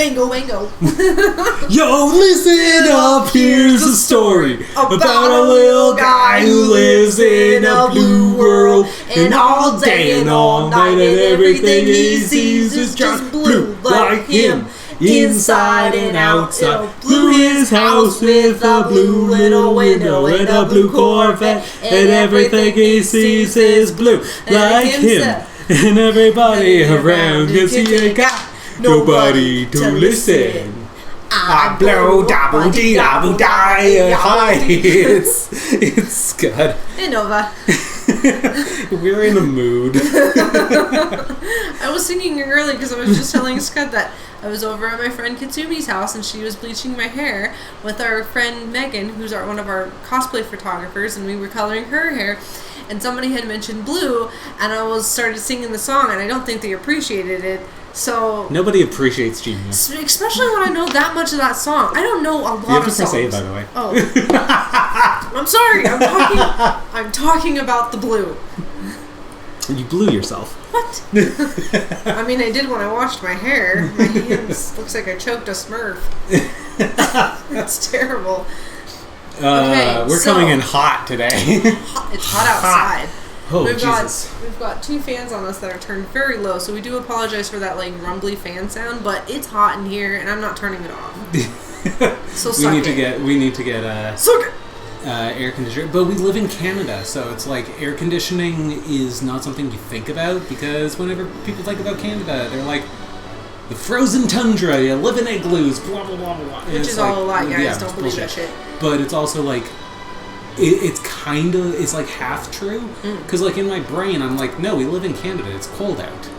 Bingo, bingo. Yo, listen up, here's a story about a little guy who lives in a blue world. And all day and all night and everything he sees is just blue like him. Inside and outside, blew his house with a blue little window and a blue Corvette, and everything he sees is blue like him. And everybody around, cause he ain't got nobody to listen. I blow double dee double die. Hi, it's Scud. Hey Nova. We're in a mood. I was singing early because I was just telling Scud that I was over at my friend Kitsumi's house and she was bleaching my hair with our friend Megan, who's one of our cosplay photographers, and we were coloring her hair. And somebody had mentioned blue, and I started singing the song, and I don't think they appreciated it. So nobody appreciates genius, especially when I know that much of that song. I don't know a lot of songs. You have to press A, by the way. Oh, I'm sorry. I'm talking about the blue. You blew yourself. What? I mean, I did when I washed my hair. My hands looks like I choked a Smurf. That's terrible. We're coming in hot today. It's hot outside. Oh, we've got two fans on us that are turned very low, so we do apologize for that like rumbly fan sound. But it's hot in here, and I'm not turning it off. So we need to get air conditioner. But we live in Canada, so it's like air conditioning is not something you think about, because whenever people think about Canada, they're like, the frozen tundra, you live in igloos, blah blah blah blah. Which is all a lie, guys. Don't believe that shit. But it's also like, it's like half true, because like in my brain I'm like, no, we live in Canada, it's cold out.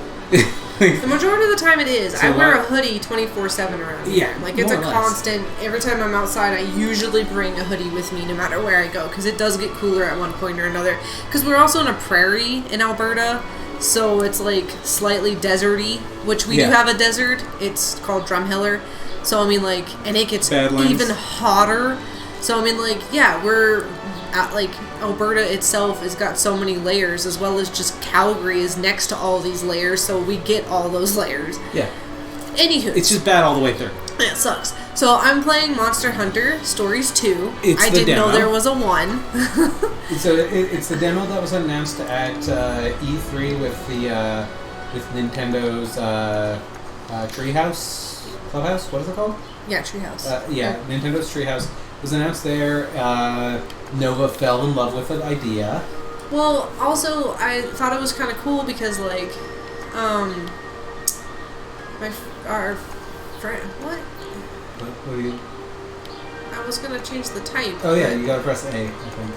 The majority of the time it is. So I wear a hoodie 24/7 around here. Yeah, like it's a constant. Every time I'm outside, I usually bring a hoodie with me no matter where I go, because it does get cooler at one point or another. Because we're also in a prairie in Alberta, so it's like slightly deserty, which we do have a desert. It's called Drumheller. So I mean, like, and it gets even hotter. So I mean, like, yeah, we're at, like, Alberta itself has got so many layers, as well as just Calgary is next to all these layers, so we get all those layers. Yeah. Anywho. It's just bad all the way through. Yeah, it sucks. So I'm playing Monster Hunter Stories 2. I didn't know there was a 1. So it's the demo that was announced at E3 with Nintendo's Treehouse Clubhouse. What is it called? Yeah, Treehouse. Nintendo's Treehouse was announced there. Nova fell in love with the idea. Well, also I thought it was kind of cool because like, our friend. What do you? I was gonna change the type. Oh yeah, you gotta press A, I think.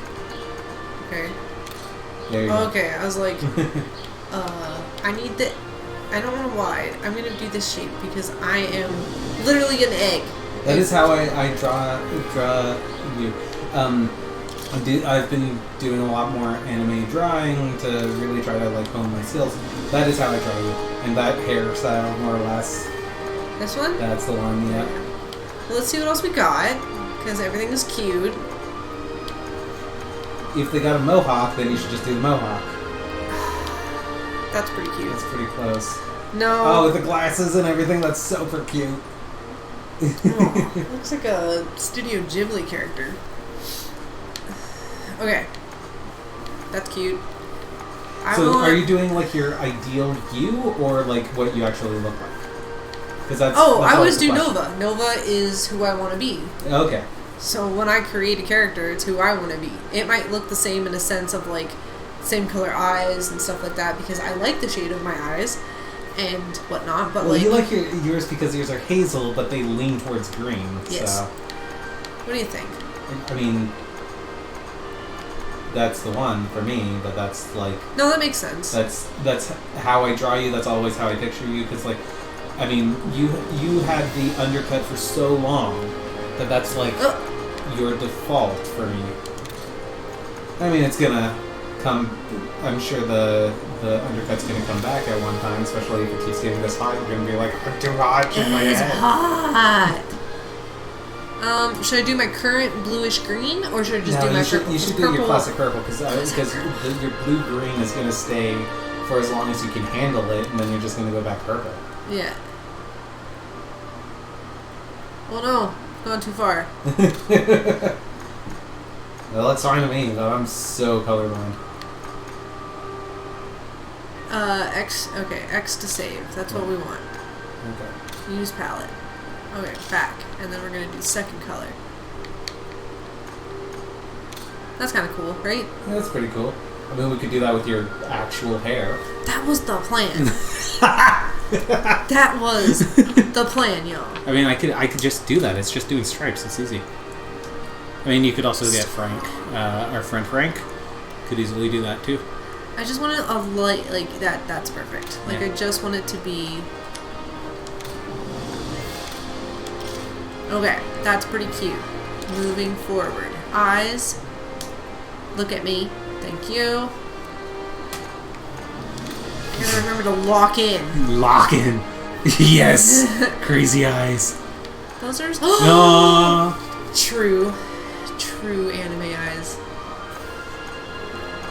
Okay. There you go. Okay, I was like, I need the. I don't know why. I'm gonna do this shape because I am literally an egg. That is how I draw you. I've been doing a lot more anime drawing to really try to like hone my skills. That is how I draw you, and that hairstyle more or less. This one? That's the one. Yeah. Well, let's see what else we got, because everything is cute. If they got a mohawk, then you should just do the mohawk. That's pretty cute. That's pretty close. No. Oh, with the glasses and everything, that's super cute. Oh, looks like a Studio Ghibli character. Okay. That's cute. Are you doing like your ideal you, or like what you actually look like? Because that's. I always do Nova. Nova is who I want to be. Okay. So when I create a character, it's who I want to be. It might look the same in a sense of like same color eyes and stuff like that, because I like the shade of my eyes and whatnot. But you like yours because yours are hazel, but they lean towards green. Yes. So. What do you think? I mean, that's the one for me, but that's like. No, that makes sense. That's how I draw you. That's always how I picture you. Because like, I mean, you had the undercut for so long that that's like your default for me. I mean, it's gonna come. I'm sure the undercut's gonna come back at one time, especially if it keeps getting this hot. You're gonna be like, I'm too hot in my head. It's hot. Should I do my current bluish green, or should I just do my purple? You should do your classic purple, because your blue green is gonna stay for as long as you can handle it, and then you're just gonna go back purple. Yeah. Oh no, gone too far. Well, it's fine to me, though I'm so colorblind. X. Okay, X to save. That's what we want. Okay. Use palette. Okay, back, and then we're gonna do second color. That's kind of cool, right? Yeah, that's pretty cool. I mean, we could do that with your actual hair. That was the plan. That was the plan, y'all. I mean, I could just do that. It's just doing stripes. It's easy. I mean, you could also get Frank, our friend Frank, could easily do that too. I just wanted a light, like, that's perfect. Like, Yeah. I just want it to be... Okay, that's pretty cute. Moving forward. Eyes. Look at me. Thank you. I gotta remember to lock in. Lock in. Yes. Crazy eyes. Those are... No. True anime eyes.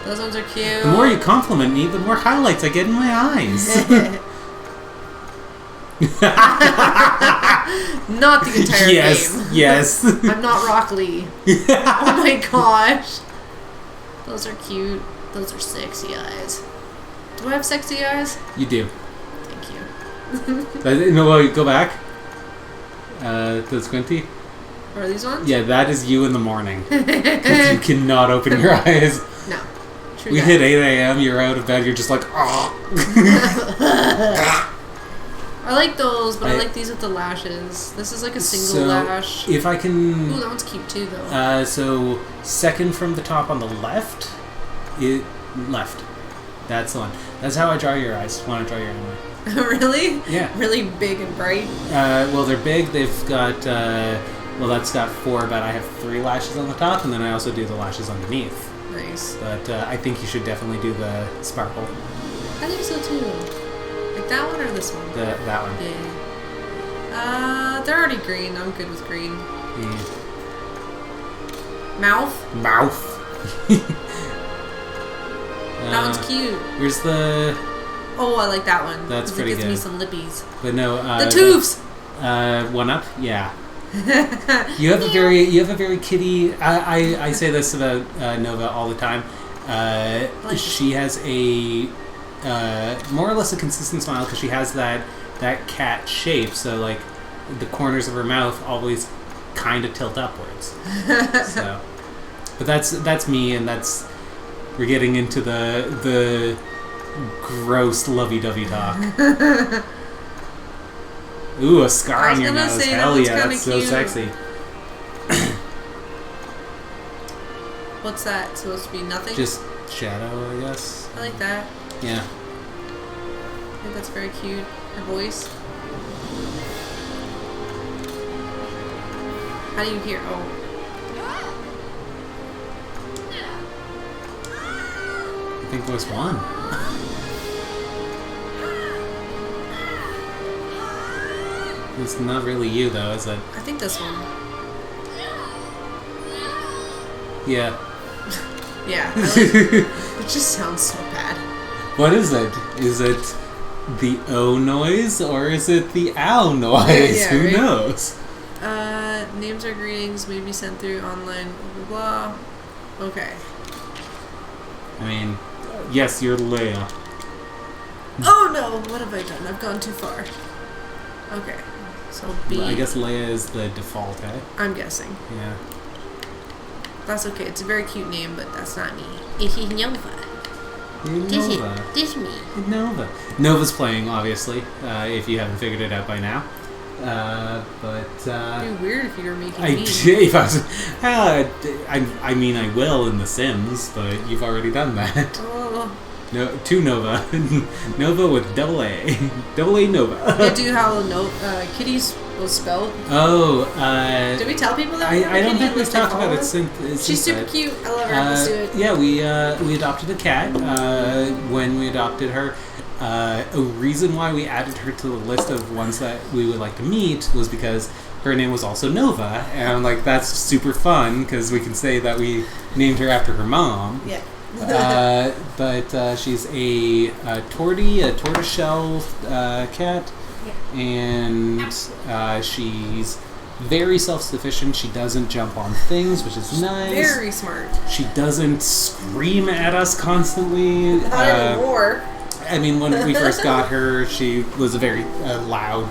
Those ones are cute. The more you compliment me, the more highlights I get in my eyes. Not the entire yes, game. Yes. I'm not Rock Lee. Oh my gosh. Those are cute. Those are sexy eyes. Do I have sexy eyes? You do. Thank you. No, well, go back. The squinty. Or are these ones? Yeah, that is you in the morning. Because you cannot open your eyes. No. True We that. hit 8 a.m., you're out of bed, you're just like, oh. I like those, but I like these with the lashes. This is like a single So, lash. if I can... Ooh, that one's cute too, though. So, second from the top on the left, left. That's the one. That's how I draw your eyes when I draw your anime. Really? Yeah. Really big and bright? Well, they're big. They've got, well, that's got 4, but I have 3 lashes on the top, and then I also do the lashes underneath. Nice. But I think you should definitely do the sparkle. I think so too. Like that one or this one? That one. Yeah. They're already green. I'm good with green. Yeah. Mouth? Mouth. That one's cute. Here's the... Oh, I like that one. That's 'cause pretty it gives me good. some lippies. But no, The toofs! One up? Yeah. You have a very kitty... I say this about Nova all the time. She has a... more or less a consistent smile because she has that cat shape, so like the corners of her mouth always kind of tilt upwards. So, but that's me, and we're getting into the gross lovey-dovey talk. Ooh, a scar on your nose. Hell yeah, that's so sexy. What's that supposed to be? Nothing? Just shadow, I guess. I like that. Yeah. I think that's very cute. Her voice. How do you hear? Oh. I think voice 1. It's not really you, though, is it? I think this one. Yeah. Yeah. I like it just sounds so bad. What is it? Is it the O noise or is it the ow noise? Yeah, Who right? knows? Names or greetings may be sent through online, blah, blah, blah. Okay. I mean, yes, you're Leia. Oh no! What have I done? I've gone too far. Okay. So B. I guess Leia is the default, eh? I'm guessing. Yeah. That's okay. It's a very cute name, but that's not me. It's Nova. Nova. This me. Nova. Nova's playing, obviously, if you haven't figured it out by now. It'd be weird if you were making I me. mean, I will in The Sims, but you've already done that. Oh. No, to Nova. Nova with double A. Double A Nova. Yeah, do how Kitty's was spelled. Oh, Did we tell people that? I don't think Kitty, we've like, they talked about follow it us? since. She's super cute. I love her. Let's do it. Yeah, we adopted a cat. When we adopted her, a reason why we added her to the list of ones that we would like to meet was because her name was also Nova, and I'm like, that's super fun because we can say that we named her after her mom. Yeah. But she's a tortoiseshell cat, and she's very self-sufficient. She doesn't jump on things, which is nice. Very smart. She doesn't scream at us constantly. Not anymore. I mean, when we first got her, she was a very loud,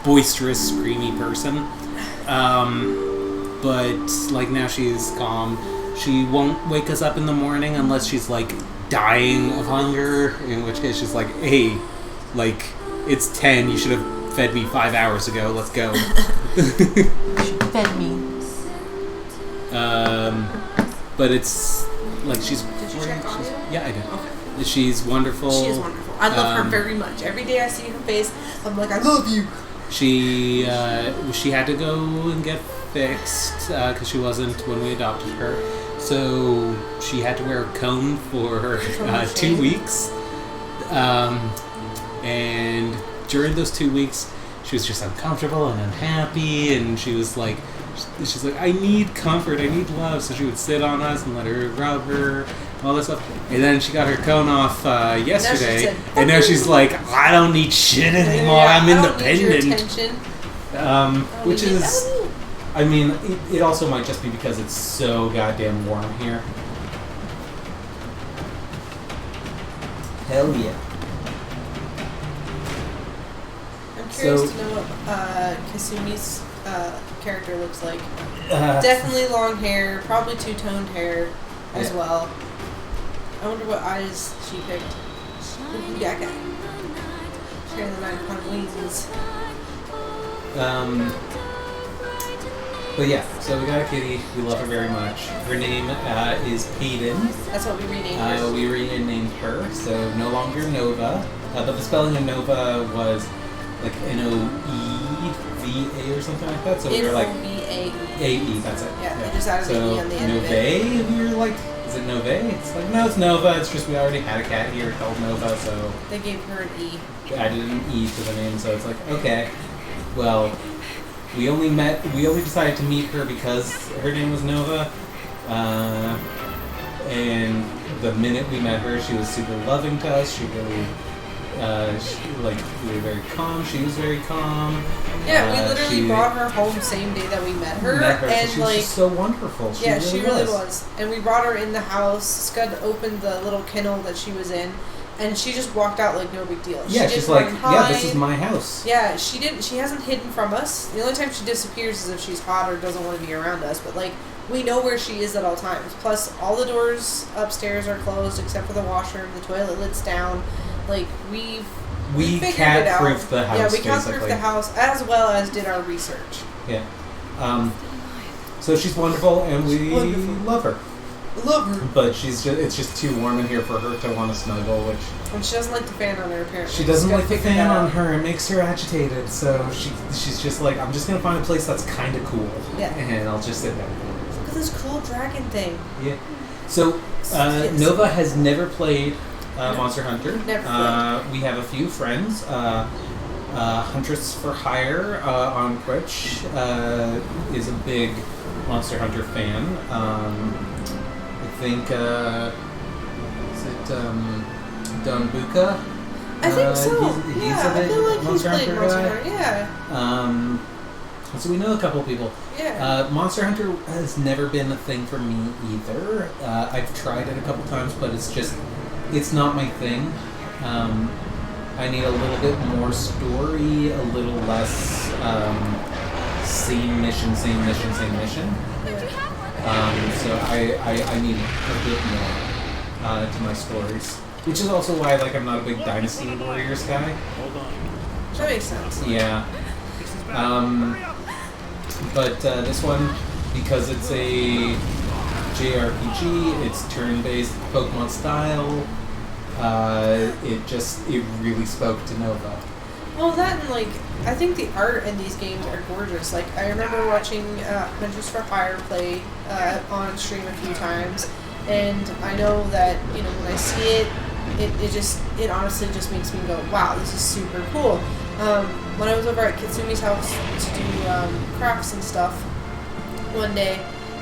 boisterous, screamy person. But, like, now she's calm. She won't wake us up in the morning unless she's, like, dying of hunger, in which case she's like, hey, like, it's 10, you should have fed me 5 hours ago, let's go. Fed me. But it's, like, she's... Did you check on you? Yeah, I did. Okay. She's wonderful. She is wonderful. I love her very much. Every day I see her face, I'm like, I love you. She had to go and get fixed because she wasn't when we adopted her. So she had to wear a cone for 2 weeks. And during those 2 weeks, she was just uncomfortable and unhappy, and she's like, I need comfort, I need love. So she would sit on us and let her rub her, all this stuff. And then she got her cone off yesterday, and now she's like, I don't need shit anymore. I'm independent. Which is, I mean, it also might just be because it's so goddamn warm here. Hell yeah. I'm curious to know what Kasumi's character looks like. Definitely long hair, probably two-toned hair as well. I wonder what eyes she picked. Ooh, yeah, guy. Sharing the 9-pound wings. But yeah, so we got a kitty. We love her very much. Her name is Peyton. That's what we renamed her. We renamed her, so no longer Nova. But the spelling of Nova was like N-O-E-V-A or something like that. So we were like N-O-V-A-E. A-E, that's it. Yeah, they just added the E on the end of it. Nove, we were like, is it Nove? It's like, no, it's Nova. It's just we already had a cat here called Nova, so they gave her an E. Added an E to the name, so it's like, okay, well, we only decided to meet her because her name was Nova, and the minute we met her, she was super loving to us. She really, we were very calm. She was very calm. Yeah, we literally brought her home same day that we met her, and she was just so wonderful. She really was. And we brought her in the house. Scud opened the little kennel that she was in, and she just walked out like no big deal. Yeah, she's like, yeah, this is my house. Yeah, she hasn't hidden from us. The only time she disappears is if she's hot or doesn't want to be around us. But like, we know where she is at all times. Plus, all the doors upstairs are closed except for the washroom. The toilet lid's down. Like, we cat-proofed the house. Yeah, we cat-proofed the house as well as did our research. Yeah. So she's wonderful, and we love her. Love her. But it's just too warm in here for her to want to snuggle, which... And she doesn't like the fan on her, apparently. She doesn't like the fan on her. It makes her agitated, so she's just like, I'm just going to find a place that's kind of cool. Yeah. And I'll just sit there. Look at this cool dragon thing. Yeah. So, Nova has never played Monster Hunter. Never played. We have a few friends. Huntress for Hire on Twitch is a big Monster Hunter fan. I think, is it Don Buka? I think so. He's I feel like he's played Monster Hunter. Yeah. So we know a couple people. Yeah. Monster Hunter has never been a thing for me either. I've tried it a couple times, but it's not my thing. I need a little bit more story, a little less same mission. So I need a bit more to my stories. Which is also why I'm not a big Dynasty Warriors guy. That makes sense. Yeah. But this one, because it's a JRPG, it's turn-based Pokemon style, it really spoke to Nova. Well, that and I think the art in these games are gorgeous. I remember watching Hunters for Hire play on stream a few times, and I know that when I see it honestly just makes me go, wow, this is super cool. When I was over at Kitsumi's house to do crafts and stuff one day,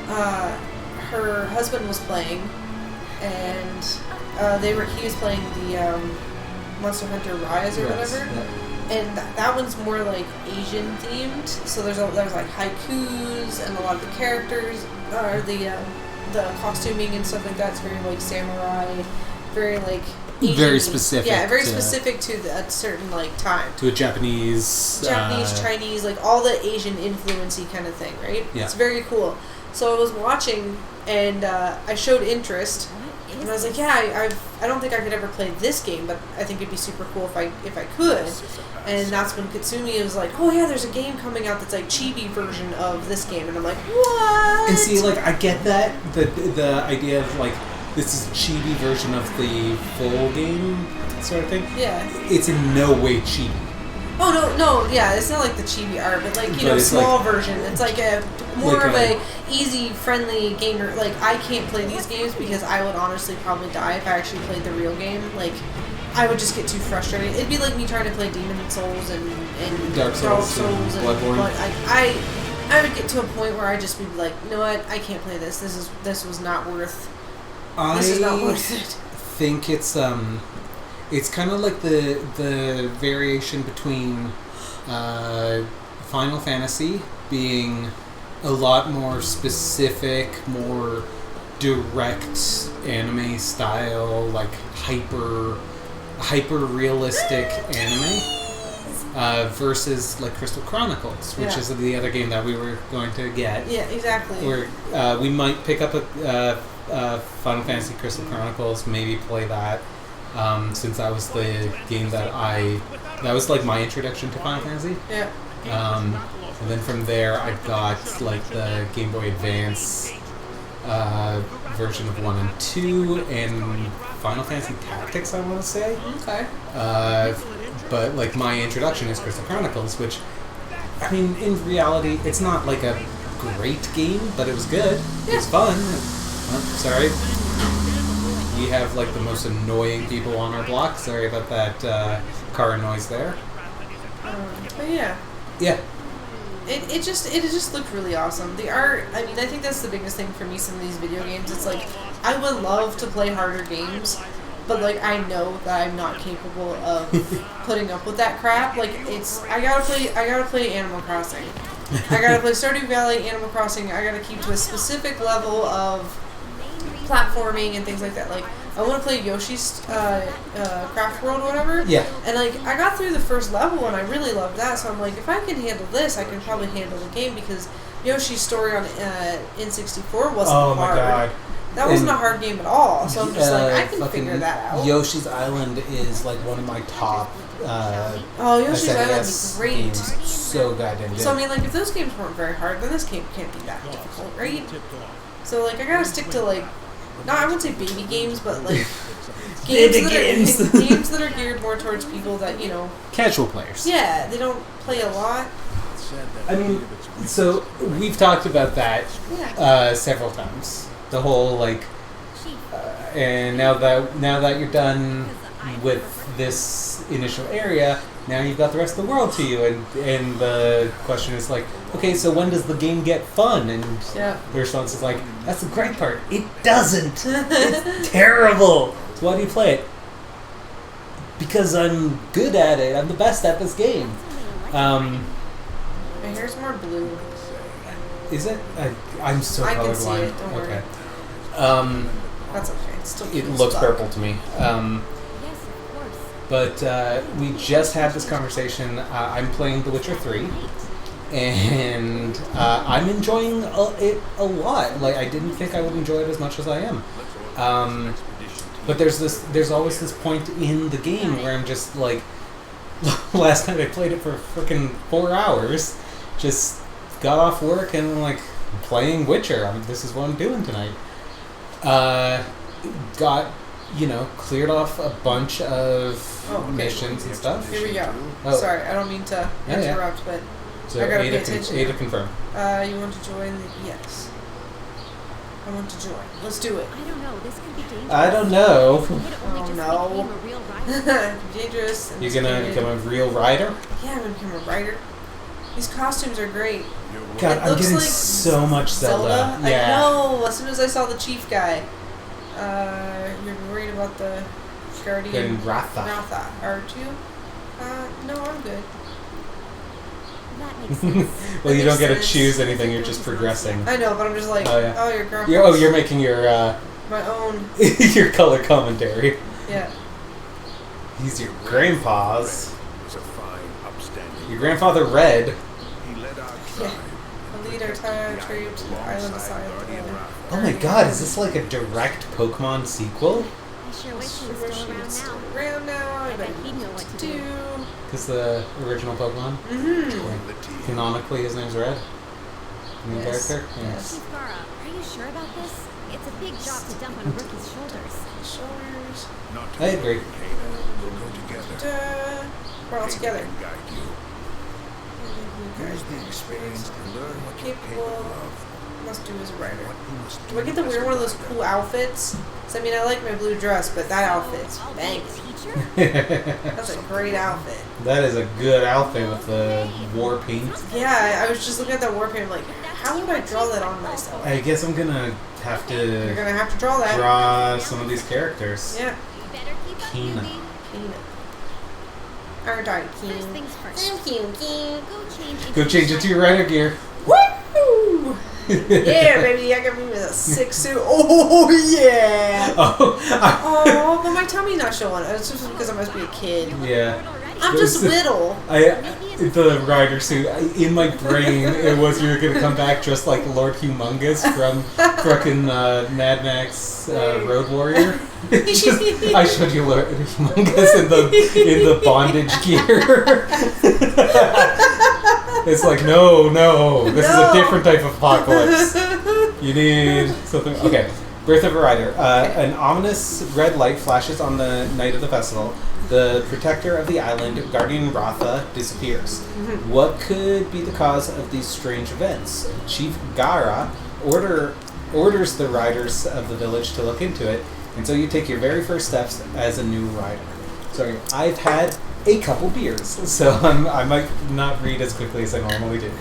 her husband was playing, and he was playing the Monster Hunter Rise or whatever. Yeah. and that one's more like Asian themed. So there's like haikus, and a lot of the characters are the costuming and stuff like that's very like samurai, very like Asian, very specific. Yeah, very specific to a certain like time. To a Japanese, Chinese, like all the Asian influencey kind of thing, right? Yeah. It's very cool. So I was watching, and I showed interest, and I was like, yeah, I don't think I could ever play this game, but I think it'd be super cool if I could. And that's when Katsumi was like, oh yeah, there's a game coming out that's like chibi version of this game, and I'm like, what? And see, like, I get that the idea of like this is a chibi version of the full game sort of thing. Yeah. It's in no way chibi. Oh no, yeah, it's not like the chibi art, but like small version. It's like a more of a easy, friendly gamer. Like I can't play these games because I would honestly probably die if I actually played the real game. Like I would just get too frustrated. It'd be like me trying to play Demon Souls and Dark Souls and Bloodborne. I would get to a point where I'd just be like, you know what, I can't play this. This was not worth. This is not worth it. I think it's kind of like the variation between Final Fantasy being a lot more specific, more direct anime style, like hyper realistic anime, versus like Crystal Chronicles, which is the other game that we were going to get. Yeah, exactly. Where we might pick up a Final Fantasy Crystal Chronicles, maybe play that. Since that was the game that was like my introduction to Final Fantasy. Yeah. And then from there I got like the Game Boy Advance version of 1 and 2 and Final Fantasy Tactics, I want to say. Okay. But like my introduction is Crystal Chronicles, which, I mean, in reality, it's not like a great game, but it was good. Yeah. It was fun. Oh, sorry. We have like the most annoying people on our block. Sorry about that car noise there. But yeah. Yeah. It just looked really awesome. The art, I mean, I think that's the biggest thing for me. Some of these video games, it's like I would love to play harder games, but like I know that I'm not capable of putting up with that crap. Like I gotta play Animal Crossing. I gotta play Stardew Valley, Animal Crossing. I gotta keep to a specific level of platforming and things like that. Like I want to play Yoshi's Craft World or whatever. Yeah. And like I got through the first level and I really loved that. So I'm like, if I can handle this, I can probably handle the game, because Yoshi's Story on N64 wasn't hard. Oh my god. That wasn't a hard game at all. So I'm just like, I can figure that out. Yoshi's Island is like one of my top. Yoshi's Island is great. Games. So goddamn good. So I mean, like if those games weren't very hard, then this game can't be that difficult, right? So like I gotta stick to like. No, I wouldn't say baby games, but like games that are geared more towards people that, you know, casual players. Yeah, they don't play a lot. I mean, so we've talked about that several times. The whole like, and now that you're done with this initial area, now you've got the rest of the world to you, and the question is like, okay, so when does the game get fun? And the response is like, that's the great part. It doesn't. It's terrible. So why do you play it? Because I'm good at it. I'm the best at this game. My hair's more blue. Is it? I'm so colorblind. I can see it. Don't worry. Okay. That's okay. It's still it looks purple to me. But we just had this conversation. I'm playing The Witcher 3, and I'm enjoying it a lot. Like, I didn't think I would enjoy it as much as I am. But there's always this point in the game where I'm just like, last night I played it for freaking 4 hours. Just got off work and I'm like, playing Witcher. This is what I'm doing tonight. Cleared off a bunch of missions and stuff. Here we go. Oh. Sorry, I don't mean to interrupt, but so I gotta pay attention. A to confirm. You want to join? Yes. I want to join. Let's do it. I don't know. This could be dangerous. I don't know. Oh no. Dangerous. You're gonna become a real rider? Yeah, I'm gonna become a rider. These costumes are great. God, I'm getting like so much Zelda. Yeah. I know. As soon as I saw the chief guy, you're worried about the Guardian Ratha. Ratha, aren't you? No, I'm good. That makes sense. Well, you don't get to sense. choose anything. You're just progressing. I know, but I'm just like, Oh, yeah. your grandpa. You're making your My own. your color commentary. Yeah. He's your grandpa's. Was a fine, upstanding. Your grandfather Red. He led our Yeah. tribe. A leader tied tribute to the island aside. Oh my god, is this like a direct Pokemon sequel? I sure wish he was still around now. I I bet he'd know what to do. Because the original Pokemon? Mm-hmm. The team. Canonically, his name's Red. Main Yes. character? Yes. Chief Gara, are you sure about this? It's a big job to dump on a rookie's shoulders. Shoulders. Not to I agree. Kana. We'll go together. We're all together. Kana can guide you. Use the experience to learn what you're capable of. Must do as a writer. What you must Do I get to as wear a one of those writer. cool outfits? 'Cause, I mean, I like my blue dress, but that outfit's I'll be a banging. teacher? That's a great outfit. That is a good outfit with the war paint. Yeah, I was just looking at that war paint. I'm like, how would I draw that on myself? I guess I'm gonna have You're to gonna have to draw that. draw some of these characters. Yeah. You better keep up, Kina. Yubi. Peanut. Aren't I First King? things first. Thank you, King. Go change it to your rider gear. Woo! Yeah, baby, I got me with a 6 suit. Oh yeah! Oh, Oh, but my tummy's not showing. It's just because I must be a kid. yeah. I'm just little. The rider suit, in my brain, it was you were gonna come back dressed like Lord Humongous from fucking Mad Max Road Warrior. Just, I showed you Lord Humongous in the bondage gear. It's like no, this is a different type of apocalypse. You need something. Okay, Birth of a Rider. An ominous red light flashes on the night of the festival. The protector of the island, Guardian Ratha, disappears. What could be the cause of these strange events? Chief Gara orders the riders of the village to look into it, and so you take your very first steps as a new rider. Sorry, I've had a couple beers, so I might not read as quickly as I normally do.